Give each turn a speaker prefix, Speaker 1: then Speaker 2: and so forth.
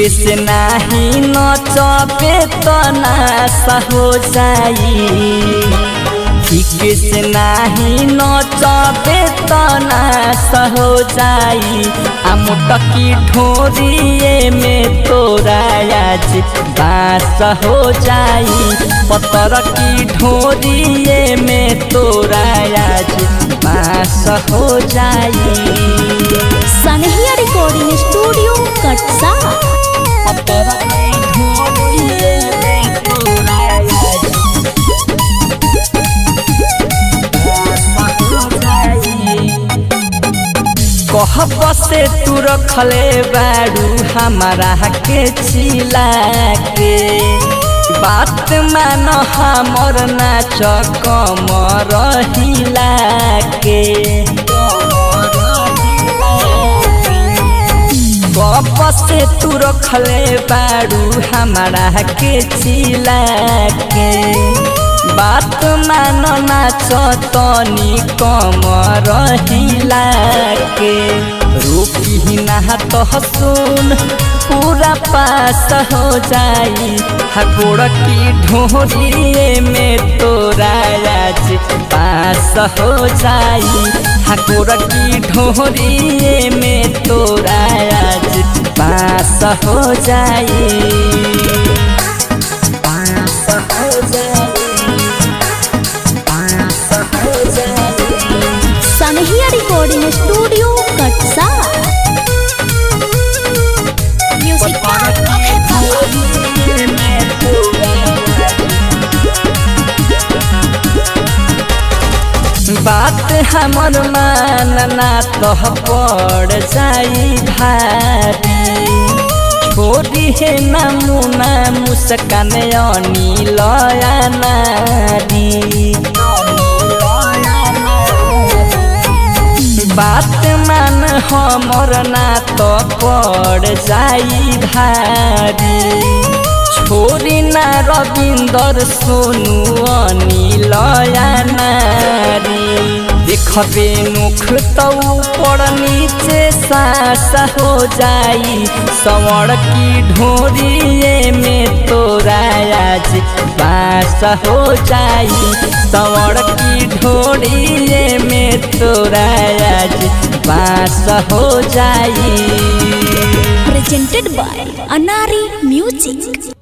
Speaker 1: से नाही नचबे तो नासा हो जाई। ठीक से नाही नचबे तो नासा हो जाई। आ मोटकी ढोरिए में तोरा आज बास हो जाई। पतर की ढोरिए में तोरा आज बास हो जाई।
Speaker 2: सनहिया रिकॉर्डिंग स्टूडियो कटसा।
Speaker 1: कहब से तू रखले बारू हमारा के चिला के। बात मान हमर नाच कमर हिला के। गप से तू रखले बारू हमारा के चिला के। बात मान नाच तनी कमर हिला के। रुकी ना तो सुन पूरा पास हो जाई। हकोड़ की ढोरिए में तोरा आज पास हो जाई। हकोड़ की ढोरिए में तोरा आज पास हो जाई। पास हो जाई। पास हो जाई।
Speaker 2: सनहिया रिकॉर्डिंग स्टूडियो कटसा।
Speaker 1: बात हमर मानना तो पड़ जाई भारी। छोड़ी है नमूना मुस्कान अनिल नारी। बात मान हमर ना तो पड़ जाई भारी। छोरी ना रविंदर सोनू अनिल नारी। देखबे मुख तो ऊपर नीचे सास हो जाई। सवड़ की ढोरिए में तोरा आज बास हो जाई। सवड़ की ढोरिए में तोरा आज बास हो जाई।
Speaker 2: प्रेजेंटेड बाय अनारी म्यूजिक।